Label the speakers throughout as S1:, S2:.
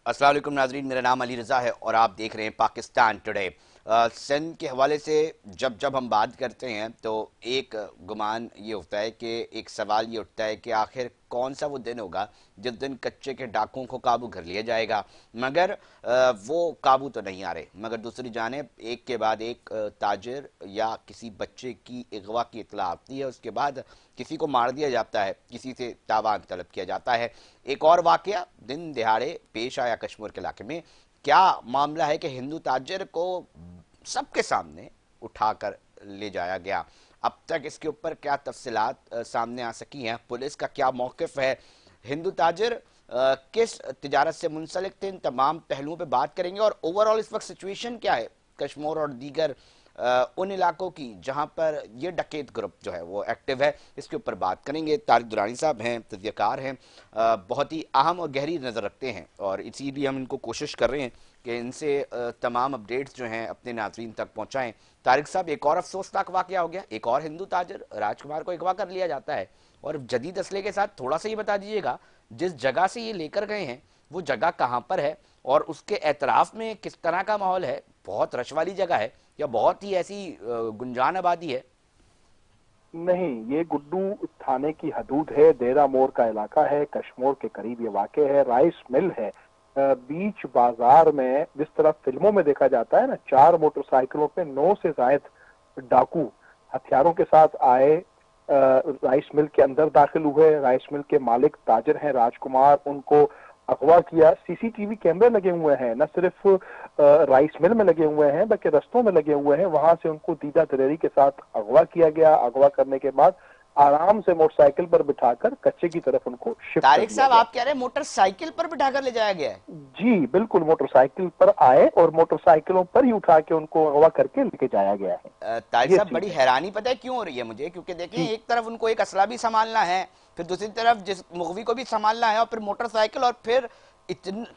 S1: अस्सलाम वालेकुम नाजरीन, मेरा नाम अली रज़ा है और आप देख रहे हैं पाकिस्तान टुडे। सिंध के हवाले से जब जब हम बात करते हैं तो एक गुमान ये होता है कि एक सवाल ये उठता है कि आखिर कौन सा वो दिन होगा जिस दिन कच्चे के डाकुओं को काबू कर लिया जाएगा। मगर वो काबू तो नहीं आ रहे। मगर दूसरी जानिब एक के बाद एक ताजिर या किसी बच्चे की अगवा की इतला आती है, उसके बाद किसी को मार दिया जाता है, किसी से तावान तलब किया जाता है। एक और वाकया दिन दिहाड़े पेश आया कश्मीर के इलाके में। क्या मामला है कि हिंदू ताजिर को सबके सामने उठाकर ले जाया गया। अब तक इसके ऊपर क्या तफसीलात सामने आ सकी हैं, पुलिस का क्या मौक़िफ़ है, हिंदू ताजिर किस तिजारत से मुंसलिक थे, इन तमाम पहलुओं पे बात करेंगे। और ओवरऑल इस वक्त सिचुएशन क्या है कश्मीर और दीगर उन इलाकों की जहां पर ये डकैत ग्रुप जो है वो एक्टिव है, इसके ऊपर बात करेंगे। तारिक दुरानी साहब हैं, तजज़ियाकार हैं, बहुत ही अहम और गहरी नज़र रखते हैं और इसीलिए हम इनको कोशिश कर रहे हैं कि इनसे तमाम अपडेट्स जो हैं अपने नाज़रीन तक पहुँचाएँ। तारिक साहब, एक और अफसोसनाक वाक़या हो गया, एक और हिंदू ताजिर राजकुमार को अगवा कर लिया जाता है और जदीद असले के साथ। थोड़ा सा ये बता दीजिएगा जिस जगह से ये लेकर गए हैं वो जगह कहाँ पर है और उसके एतराफ़ में किस तरह का माहौल है। बहुत रश वाली जगह है या बहुत ही ऐसी गुंजान आबादी है?
S2: नहीं, ये गुड्डू थाने की हदूद है, देरा मोर का इलाका है, कश्मीर के करीब ये वाक़ है। राइस मिल है बीच बाजार में। जिस तरह फिल्मों में देखा जाता है ना, 4 मोटरसाइकिलों पे 9 से ज्यादा डाकू हथियारों के साथ आए, राइस मिल के अंदर दाखिल हुए। राइस मिल के मालिक ताजिर हैं राजकुमार, उनको अगवा किया। सीसीटीवी कैमरे लगे हुए हैं, न सिर्फ राइस मिल में लगे हुए हैं बल्कि रस्तों में लगे हुए हैं। वहां से उनको दीदा दलेरी के साथ अगवा किया गया। अगवा करने के बाद आराम से मोटरसाइकिल पर बिठाकर कच्चे की तरफ उनको शिफ्ट कर
S1: तारिक
S2: दिया
S1: साहब,
S2: गया।
S1: आप कह रहे हैं मोटरसाइकिल पर बिठाकर ले जाया गया है?
S2: जी बिल्कुल, मोटरसाइकिल पर आए और मोटरसाइकिलों पर ही उठा के उनको अगवा करके लेके जाया गया है।
S1: तारिक
S2: ये
S1: साहब,
S2: चीज
S1: बड़ी
S2: है
S1: हैरानी पता है क्यों हो रही है मुझे, क्योंकि देखें
S2: जी।
S1: एक तरफ उनको एक असला भी संभालना है, फिर दूसरी तरफ जिस मुगवी को भी संभालना है और फिर मोटरसाइकिल, और फिर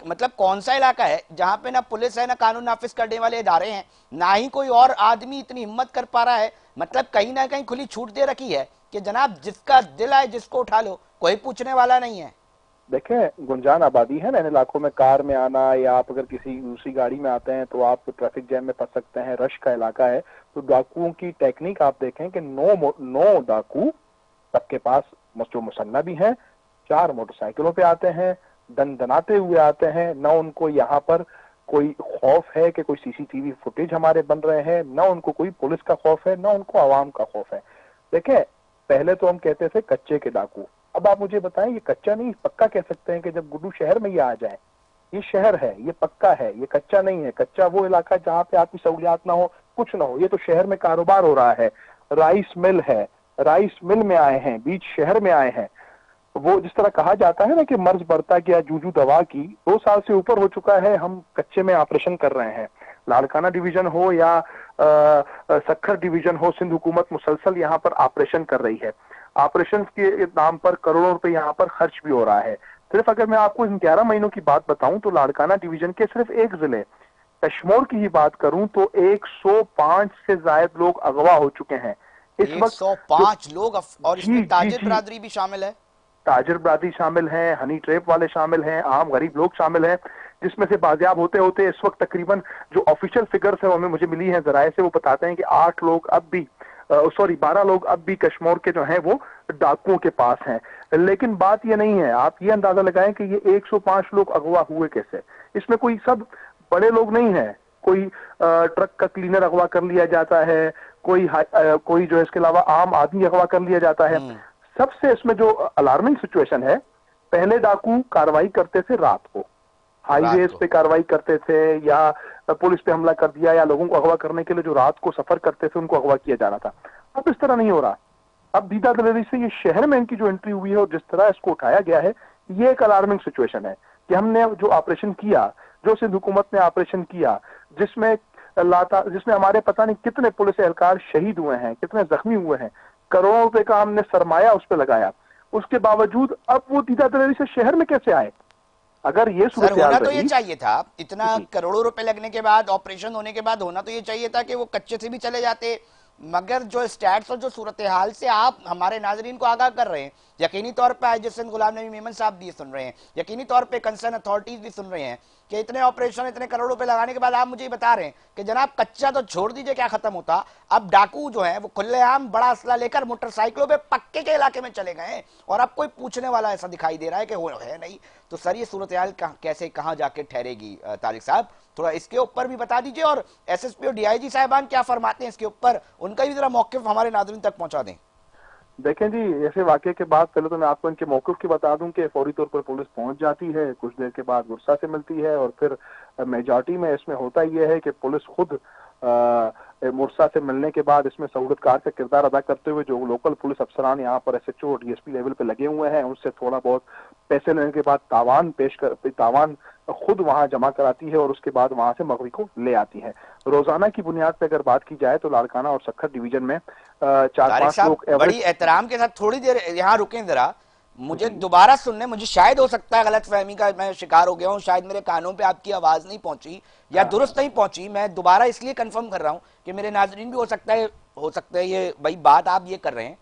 S1: मतलब कौन सा इलाका है जहां पे ना पुलिस है ना कानून नाफिज करने वाले इदारे हैं, ना ही कोई और आदमी इतनी हिम्मत कर पा रहा है। मतलब कहीं ना कहीं खुली छूट दे रखी है कि जनाब जिसका दिल आए जिसको उठा लो, कोई पूछने वाला नहीं है।
S2: देखें, गुंजान आबादी है ना इन इलाकों में। कार में आना या आप अगर किसी दूसरी गाड़ी में आते हैं तो आप ट्रैफिक जैम में फंस सकते हैं। रश का इलाका है। तो डाकुओं की टेक्निक आप देखें कि 9 डाकू सबके पास जो मुसन्ना भी हैं, 4 मोटरसाइकिलों पे आते हैं, दनदनाते हुए आते हैं। न उनको यहाँ पर कोई खौफ है कि कोई सीसीटीवी फुटेज हमारे बन रहे हैं, न उनको कोई पुलिस का खौफ है, न उनको आवाम का खौफ है। देखें, पहले तो हम कहते थे कच्चे के डाकू। अब आप मुझे बताएं, ये कच्चा नहीं पक्का कह सकते हैं कि जब गुड्डू शहर में ये आ जाए। ये शहर है, ये पक्का है, ये कच्चा नहीं है। कच्चा वो इलाका जहाँ पे आपकी सहूलियात ना हो, कुछ ना हो। ये तो शहर में कारोबार हो रहा है, राइस मिल है, राइस मिल में आए हैं, बीच शहर में आए हैं। वो जिस तरह कहा जाता है ना कि मर्ज बढ़ता गया जूजू दवा की, 2 साल से ऊपर हो चुका है हम कच्चे में ऑपरेशन कर रहे हैं। लाड़काना डिवीजन हो या सक्खर डिवीजन हो, सिंध हुकूमत मुसलसल यहाँ पर ऑपरेशन कर रही है। ऑपरेशन के नाम पर करोड़ों रुपए यहाँ पर खर्च भी हो रहा है। सिर्फ अगर मैं आपको इन 11 महीनों की बात बताऊं तो लाड़काना डिवीजन के सिर्फ एक जिले कश्मीर की ही बात करूं तो 105 से ज्यादा लोग अगवा हो चुके हैं इस वक्त।
S1: 105 लोग और
S2: जी
S1: इसमें
S2: जी
S1: ताजिर
S2: जी,
S1: बरादरी भी शामिल है?
S2: ताजिर बरादरी शामिल हैं, हनी ट्रेप वाले शामिल हैं, आम गरीब लोग शामिल हैं, जिसमें से बाजियाब होते होते इस वक्त तकरीबन जो ऑफिशियल फिगर्स है हमें मुझे मिली है जराये से, वो बताते हैं कि 8 लोग अब भी 12 लोग अब भी कश्मीर के जो हैं वो डाकुओं के पास हैं। लेकिन बात ये नहीं है, आप ये अंदाजा लगाएं कि ये 105 लोग अगवा हुए कैसे। इसमें कोई सब बड़े लोग नहीं है। कोई ट्रक का क्लीनर अगवा कर लिया जाता है, कोई जो है इसके अलावा आम आदमी अगवा कर लिया जाता है। सबसे इसमें जो अलार्मिंग सिचुएशन है, पहले डाकू कार्रवाई करते थे रात को, हाईवेज पे कार्रवाई करते थे या पुलिस पे हमला कर दिया या लोगों को अगवा करने के लिए जो रात को सफर करते थे उनको अगवा किया जाना था। अब इस तरह नहीं हो रहा। अब दीदा दलेरी से ये शहर में इनकी जो एंट्री हुई है और जिस तरह इसको उठाया गया है, ये एक अलार्मिंग सिचुएशन है कि हमने जो ऑपरेशन किया, जो सिंध हुकूमत ने ऑपरेशन किया, जिसमें हमारे पता नहीं कितने पुलिस एहलकार शहीद हुए हैं, कितने जख्मी हुए हैं, करोड़ों रुपए का हमने सरमाया उस पर लगाया, उसके बावजूद अब वो दीदा दलेरी से शहर में कैसे आए? अगर ये
S1: सर, होना तो ये
S2: रही।
S1: चाहिए था, इतना करोड़ों रुपए लगने के बाद, ऑपरेशन होने के बाद होना तो ये चाहिए था कि वो कच्चे से भी चले जाते, मगर जो स्टैट्स और जो सूरत हाल से आप हमारे नाजरीन को आगाह कर रहे हैं, यकीनी तौर पर आईजी सिंध गुलाम नबी मेमन साहब भी सुन रहे हैं, यकीनी तौर पे कंसर्न अथॉरिटीज भी सुन रहे हैं कि इतने ऑपरेशन इतने करोड़ रुपए लगाने के बाद आप मुझे बता रहे हैं कि जनाब कच्चा तो छोड़ दीजिए क्या खत्म होता, अब डाकू जो है वो खुलेआम बड़ा असला लेकर मोटरसाइकिलों पे पक्के के इलाके में चले गए और अब कोई पूछने वाला ऐसा दिखाई दे रहा है कि वो है नहीं। तो सर ये सूरत हाल कैसे कहाँ जाके ठहरेगी तारिक साहब, थोड़ा इसके ऊपर भी बता दीजिए, और एसएसपी और डीआईजी साहबान क्या फरमाते हैं इसके ऊपर, उनका भी जरा मौक़िफ़ हमारे नाज़रीन तक पहुंचा दें।
S2: देखें जी, ऐसे वाकये के बाद पहले तो मैं आपको इनके मौक़िफ़ की बता दूं कि फौरी तौर पर पुलिस पहुंच जाती है, कुछ देर के बाद गुस्सा से मिलती है, और फिर मेजॉरिटी में इसमें होता यह है कि पुलिस खुद मुर्सा से मिलने के बाद इसमें सहूलतकार का किरदार अदा करते हुए जो लोकल पुलिस अफसरान यहाँ पर एसएचओ और डीएसपी लेवल पे लगे हुए हैं उनसे थोड़ा बहुत पैसे लेने के बाद तावान खुद वहां जमा कराती है और उसके बाद वहां से मगवी को ले आती है। रोजाना की बुनियाद पे अगर बात की जाए तो लाड़काना और सखर डिवीजन में 4-5 लोग
S1: बड़ी एहतराम के साथ थोड़ी देर यहाँ रुकें जरा, मुझे दोबारा सुनने, मुझे शायद हो सकता है गलत फहमी का मैं शिकार हो गया हूँ, शायद मेरे कानों पे आपकी आवाज नहीं पहुंची या दुरुस्त नहीं पहुंची, मैं दोबारा इसलिए कंफर्म कर रहा हूँ कि मेरे नाजरीन भी हो सकता है ये भाई बात आप ये कर रहे हैं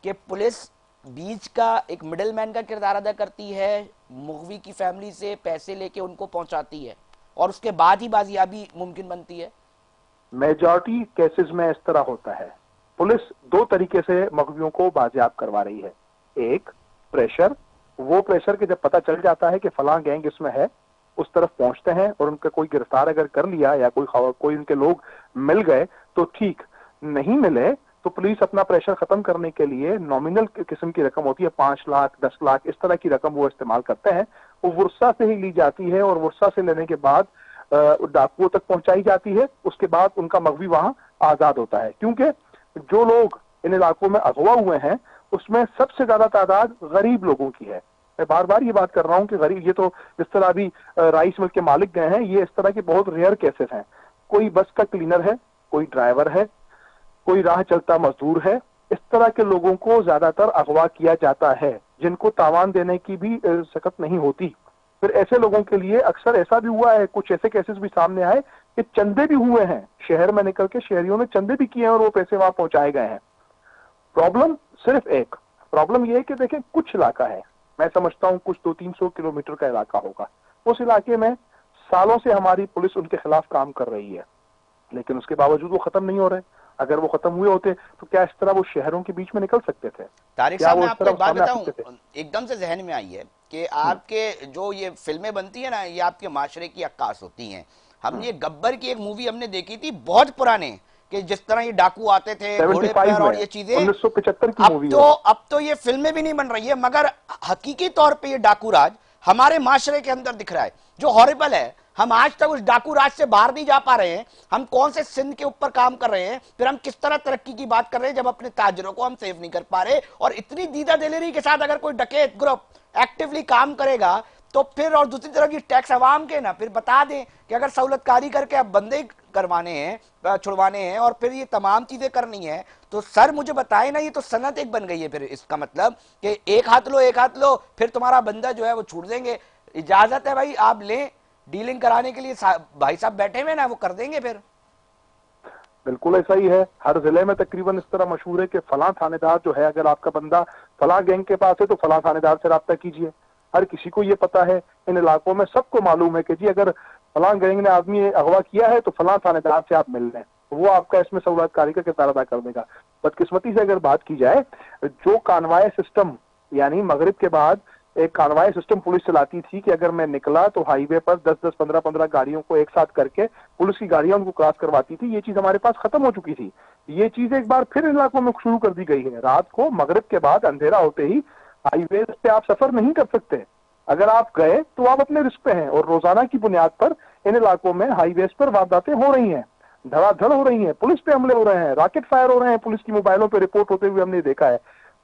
S1: कि पुलिस बीच का एक मिडिल मैन का किरदार अदा करती है, मुगवी की फैमिली से पैसे लेके उनको पहुंचाती है और उसके बाद ही बाजियाबी मुमकिन बनती है।
S2: मेजॉरिटी केसेस में इस तरह होता है। पुलिस दो तरीके से मगवियों को बाजियाब करवा रही है। एक प्रेशर, वो प्रेशर के जब पता चल जाता है कि फलां गैंग इसमें है, उस तरफ पहुंचते हैं और उनका कोई गिरफ्तार अगर कर लिया या कोई उनके लोग मिल गए तो ठीक, नहीं मिले तो पुलिस अपना प्रेशर खत्म करने के लिए नॉमिनल किस्म की रकम होती है, 5 लाख 10 लाख इस तरह की रकम वो इस्तेमाल करते हैं। वो वुर्सा से ही ली जाती है और वुर्सा से लेने के बाद डाकुओं तक पहुंचाई जाती है। उसके बाद उनका मगवी वहां आजाद होता है, क्योंकि जो लोग इन इलाकों में अगवा हुए हैं उसमें सबसे ज्यादा तादाद गरीब लोगों की है। मैं बार बार ये बात कर रहा हूँ कि गरीब, ये तो जिस तरह अभी राइस मिल के मालिक गए हैं, ये इस तरह के बहुत रेयर केसेस हैं। कोई बस का क्लीनर है, कोई ड्राइवर है, कोई राह चलता मजदूर है, इस तरह के लोगों को ज्यादातर अगवा किया जाता है जिनको तावान देने की भी सकत नहीं होती। फिर ऐसे लोगों के लिए अक्सर ऐसा भी हुआ है, कुछ ऐसे केसेस भी सामने आए कि चंदे भी हुए हैं, शहर में निकल के शहरियों ने चंदे भी किए हैं और वो पैसे वहां पहुंचाए गए हैं। प्रॉब्लम सिर्फ एक प्रॉब्लम यह है कि देखें, कुछ इलाका है, मैं समझता हूं कुछ 200-300 किलोमीटर का इलाका होगा, उस इलाके में सालों से हमारी पुलिस उनके खिलाफ काम कर रही है, लेकिन उसके बावजूद वो खत्म नहीं हो रहे। अगर वो खत्म हुए होते तो क्या इस तरह वो शहरों के बीच में निकल सकते थे?
S1: तारिक साहब, मैं आपको एक बात बताऊं, एकदम से जहन में आई है कि आपके जो ये फिल्में बनती है ना, ये आपके माशरे की अक्कास होती हैं। हम ये गब्बर की एक मूवी हमने देखी थी बहुत पुराने, कि जिस तरह ये डाकू आते थे घोड़े पर और ये चीजें,
S2: 1975 की मूवी है।
S1: अब तो ये फिल्में भी नहीं बन रही है, मगर हकीकी तौर पे ये डाकू राज हमारे माशरे के अंदर दिख रहा है, जो हॉरिबल है। हम आज तक उस डाकू राज से बाहर नहीं जा पा रहे हैं। हम कौन से सिंध के ऊपर काम कर रहे हैं, फिर हम किस तरह तरक्की की बात कर रहे हैं जब अपने ताजरों को हम सेव नहीं कर पा रहे। और इतनी दीदा दिलेरी के साथ अगर कोई डकैत ग्रुप एक्टिवली काम करेगा तो फिर, और दूसरी तरफ की टैक्स अवाम के ना फिर बता दें कि अगर सहूलतकारी करके अब बंदे करवाने हैं, छुड़वाने हैं और फिर ये तमाम चीजें करनी है, तो सर मुझे बताए ना, ये तो सनत एक बन गई है। फिर इसका मतलब कि एक हाथ लो फिर तुम्हारा बंदा जो है वो छूट देंगे। इजाजत है भाई, आप लें, डीलिंग कराने के लिए भाई साहब बैठे हुए ना, वो कर देंगे। फिर
S2: बिल्कुल ऐसा ही है, हर जिले में तकरीबन इस तरह मशहूर है कि फलां थानेदार जो है, अगर आपका बंदा फलां गैंग के पास है तो फलां थानेदार से राब्ता कीजिए। हर किसी को ये पता है, इन इलाकों में सबको मालूम है कि जी अगर फलां गैंग ने आदमी अगवा किया है तो फलां थानेदार से आप मिल लें, वो आपका इसमें सहूलतकारी का किरदार अदा कर देगा। बदकिस्मती से अगर बात की जाए, जो कानवाई सिस्टम, यानी मगरिब के बाद एक कानवाई सिस्टम पुलिस चलाती थी कि अगर मैं निकला तो हाईवे पर 10-10, 15-15 गाड़ियों को एक साथ करके पुलिस की गाड़ियां उनको क्रॉस करवाती थी, ये चीज हमारे पास खत्म हो चुकी थी। ये चीज एक बार फिर इलाकों में शुरू कर दी गई है। रात को मगरिब के बाद अंधेरा होते ही हाईवे पे आप सफर नहीं कर सकते। अगर आप गए तो आप अपने रिस्क पे हैं, और रोजाना की बुनियाद पर इन इलाकों में हाईवेज पर वारदातें हो रही हैं, धड़ाधड़ हो रही हैं, पुलिस पे हमले हो रहे हैं, रॉकेट फायर हो रहे हैं, पुलिस की मोबाइलों पे रिपोर्ट होते हुए हमने देखा है।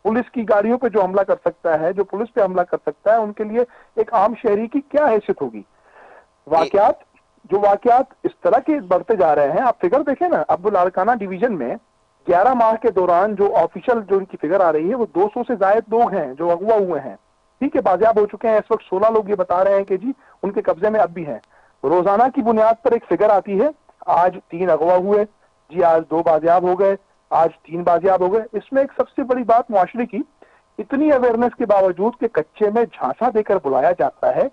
S2: पुलिस की गाड़ियों पे जो हमला कर सकता है, जो पुलिस पे हमला कर सकता है, उनके लिए एक आम शहरी की क्या हैसियत होगी। वाकयात इस तरह के बढ़ते जा रहे हैं। आप फिगर देखें ना, अब लाड़काना डिवीजन में 11 माह के दौरान जो ऑफिशियल जो इनकी फिगर आ रही है, वो 200 से ज्यादा लोग हैं जो अगवा हुए हैं। ठीक है, बाजियाब हो चुके हैं। इस वक्त 16 लोग ये बता रहे हैं कि जी उनके कब्जे में अब भी हैं। रोजाना की बुनियाद पर एक फिगर आती है, आज 3 अगवा हुए जी, आज 2 बाजियाब हो गए, आज 3 बाजियाब हो गए। इसमें एक सबसे बड़ी बात मुआशरे की, इतनी अवेयरनेस के बावजूद कि कच्चे में झांसा देकर बुलाया जाता है,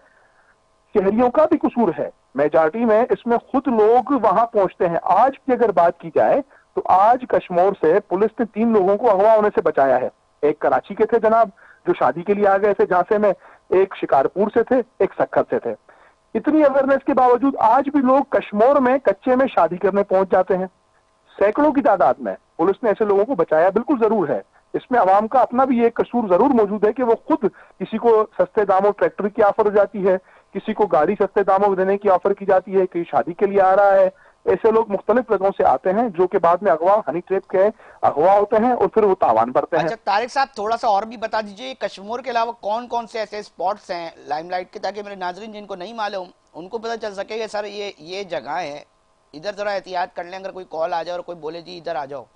S2: शहरियों का भी कसूर है। मेजॉरिटी में इसमें खुद लोग वहां पहुंचते हैं। आज की अगर बात की जाए तो आज कश्मीर से पुलिस ने 3 लोगों को अगवा होने से बचाया है। एक कराची के थे जनाब, जो शादी के लिए आ गए थे झांसे में, एक शिकारपुर से थे, एक सक्खर से थे। इतनी अवेयरनेस के बावजूद आज भी लोग कश्मीर में कच्चे में शादी करने पहुंच जाते हैं, सैकड़ों की तादाद में। पुलिस ने ऐसे लोगों को बचाया बिल्कुल जरूर है। इसमें अवाम का अपना भी एक कसूर जरूर मौजूद है कि वो खुद, किसी को सस्ते दामों ट्रैक्टर की ऑफर हो जाती है, किसी को गाड़ी सस्ते दामों में देने की ऑफर की जाती है, कहीं शादी के लिए आ रहा है। ऐसे लोग मुख्तलिफ जगहों से आते हैं जो कि बाद में अगवा, हनी ट्रैप के अगवा होते हैं और फिर वो तावान भरते हैं।
S1: अच्छा तारिक साहब, थोड़ा सा और भी बता दीजिए, कश्मीर के अलावा कौन कौन से ऐसे स्पॉट्स हैं लाइमलाइट के, ताकि मेरे नाजरीन जिनको नहीं मालूम उनको पता चल सके कि सर ये जगह है, इधर जरा एहतियात कर लें अगर कोई कॉल आ जाए और कोई बोले जी इधर आ जाओ।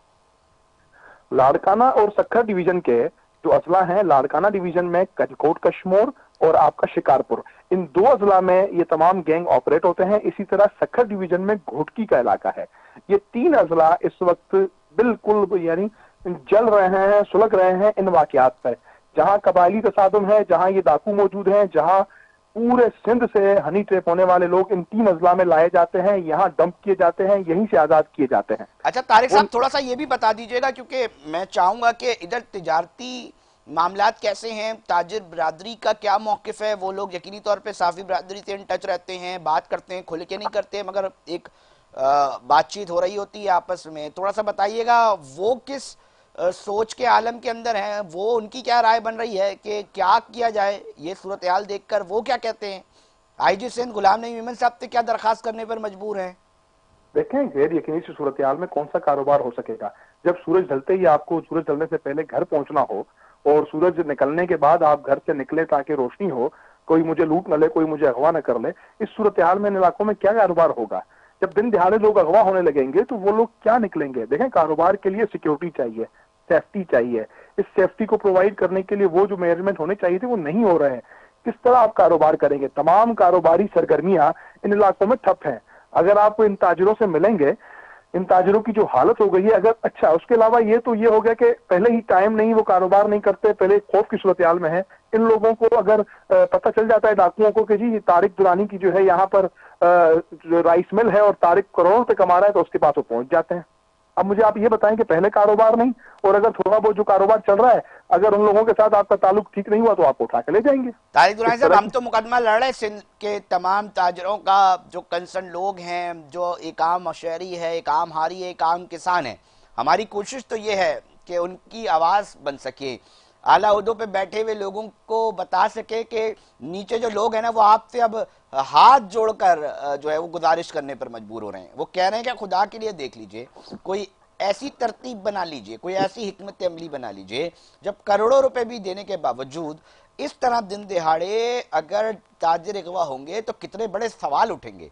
S2: लाड़काना और सक्खर डिवीजन के जो अजला हैं, लाड़काना डिवीजन में कोट कश्मीर और आपका शिकारपुर, इन 2 अजला में ये तमाम गैंग ऑपरेट होते हैं। इसी तरह सक्खर डिवीजन में घोटकी का इलाका है। ये 3 अजला इस वक्त बिल्कुल यानी जल रहे हैं, सुलग रहे हैं इन वाकयात पर। जहां कबायली तसादुम है, जहां ये डाकू मौजूद हैं, जहां पूरे सिंध से हनी ट्रैप होने वाले लोग इन 3 अजला में लाए जाते हैं, यहाँ डंप किए जाते हैं, यहीं से आजाद किए जाते हैं।
S1: अच्छा तारिक साहब, थोड़ा सा ये भी बता दीजिएगा, क्योंकि मैं चाहूंगा कि इधर तिजारती मामलात कैसे हैं, ताजिर बरादरी का क्या मौकिफ है। वो लोग यकीनी तौर पे साफी बरादरी से इन टच रहते हैं, बात करते हैं, खुल के नहीं करते, मगर एक बातचीत हो रही होती है आपस में। थोड़ा सा बताइएगा वो किस सोच के आलम के अंदर हैं, वो उनकी क्या राय बन रही है कि क्या किया जाए ये सूरत हाल देखकर, वो क्या कहते हैं। आईजी सिंध गुलाम नबी मेमन साहब से क्या दरखास्त करने पर मजबूर हैं।
S2: देखें, गैर यकीनी सी सूरत हाल में कौन सा कारोबार हो सकेगा। जब सूरज ढलते ही आपको सूरज ढलने से पहले घर पहुंचना हो और सूरज निकलने के बाद आप घर से निकले ताकि रोशनी हो, कोई मुझे लूट न ले, कोई मुझे अगवा न कर ले, इस सूरत हाल में इन इलाकों में क्या कारोबार होगा। जब दिन दिहाड़े लोग अगवा होने लगेंगे तो वो लोग क्या निकलेंगे। देखें, कारोबार के लिए सिक्योरिटी चाहिए, सेफ्टी चाहिए। इस सेफ्टी को प्रोवाइड करने के लिए वो जो मैनेजमेंट होने चाहिए थे वो नहीं हो रहे हैं। किस तरह आप कारोबार करेंगे। तमाम कारोबारी सरगर्मियां इन इलाकों में ठप हैं। अगर आप इन ताजिरों से मिलेंगे, इन ताजिरों की जो हालत हो गई है, अगर अच्छा उसके अलावा ये तो ये हो गया कि पहले ही टाइम नहीं, वो कारोबार नहीं करते, पहले खौफ की सूरत हाल में है। इन लोगों को अगर पता चल जाता है डाकुओं को कि जी तारिक दुरानी की जो है यहाँ पर जो राइस मिल है और तारिक करोड़ों रुपए कमा रहा है, तो उसके पास वो पहुंच जाते हैं। अब मुझे आप ये बताएं कि पहले कारोबार नहीं, और अगर थोड़ा बहुत जो कारोबार चल रहा है, अगर उन लोगों के साथ आपका ताल्लुक ठीक नहीं हुआ तो आपको उठा के ले जाएंगे।
S1: तारिक दुरानी साहब, हम तो मुकदमा लड़ रहे सिंध के तमाम ताजरों का, जो कंसर्न लोग हैं, जो एक आम शहरी है, एक आम हारी है, एक आम किसान है। हमारी कोशिश तो ये है कि उनकी आवाज बन सके, आला उहदों पे बैठे हुए लोगों को बता सके कि नीचे जो लोग हैं ना, वो आपसे अब हाथ जोड़कर जो है वो गुजारिश करने पर मजबूर हो रहे हैं। वो कह रहे हैं कि खुदा के लिए देख लीजिए, कोई ऐसी तरतीब बना लीजिए, कोई ऐसी हिकमत अमली बना लीजिए, जब करोड़ों रुपए भी देने के बावजूद इस तरह दिन दिहाड़े अगर ताजिर अगवा होंगे तो कितने बड़े सवाल उठेंगे।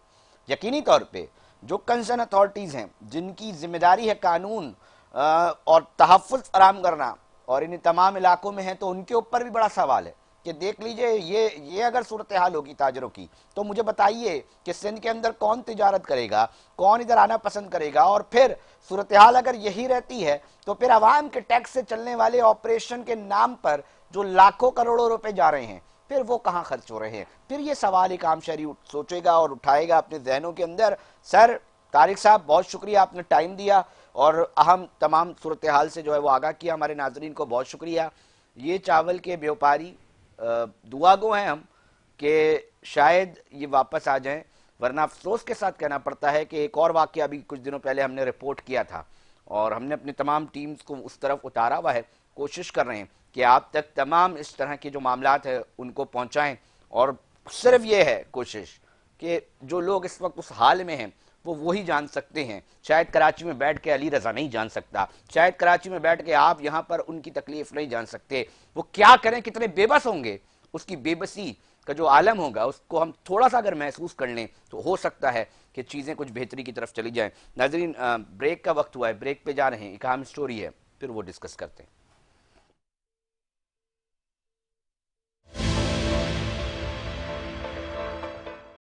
S1: यकीनी तौर पे जो कंसर्न अथॉरिटीज हैं, जिनकी जिम्मेदारी है कानून और तहफ़्फ़ुज़ फराहम करना, और इन तमाम इलाकों में है, तो उनके ऊपर भी बड़ा सवाल है कि देख लीजिए ये अगर सूरत हाल होगी ताजरों की, तो मुझे बताइए कि सिंध के अंदर कौन तिजारत करेगा, कौन इधर आना पसंद करेगा। और फिर सूरत हाल अगर यही रहती है तो फिर आवाम के टैक्स से चलने वाले ऑपरेशन के नाम पर जो लाखों करोड़ों रुपए जा रहे हैं, फिर वो कहाँ खर्च हो रहे हैं। फिर ये सवाल एक आम शहरी सोचेगा और उठाएगा अपने जहनों के अंदर। सर तारिक साहब, बहुत शुक्रिया, आपने टाइम दिया और अहम तमाम सूरत हाल से जो है वो आगाह किया। हमारे नाजरीन को बहुत शुक्रिया। ये चावल के व्यापारी दुआ गो हैं हम कि शायद ये वापस आ जाएं, वरना अफसोस के साथ कहना पड़ता है कि एक और वाकया अभी कुछ दिनों पहले हमने रिपोर्ट किया था और हमने अपनी तमाम टीम्स को उस तरफ उतारा हुआ है। कोशिश कर रहे हैं कि आप तक तमाम इस तरह के जो मामलात है उनको पहुंचाएं, और सिर्फ ये है कोशिश कि जो लोग इस वक्त उस हाल में हैं वो वही जान सकते हैं। शायद कराची में बैठ के अली रजा नहीं जान सकता, शायद कराची में बैठ के आप यहाँ पर उनकी तकलीफ नहीं जान सकते। वो क्या करें, कितने बेबस होंगे, उसकी बेबसी का जो आलम होगा उसको हम थोड़ा सा अगर महसूस कर लें तो हो सकता है कि चीज़ें कुछ बेहतरी की तरफ चली जाएं। नाजरीन, ब्रेक का वक्त हुआ है, ब्रेक पे जा रहे हैं, एक अहम स्टोरी है, फिर वो डिस्कस करते हैं।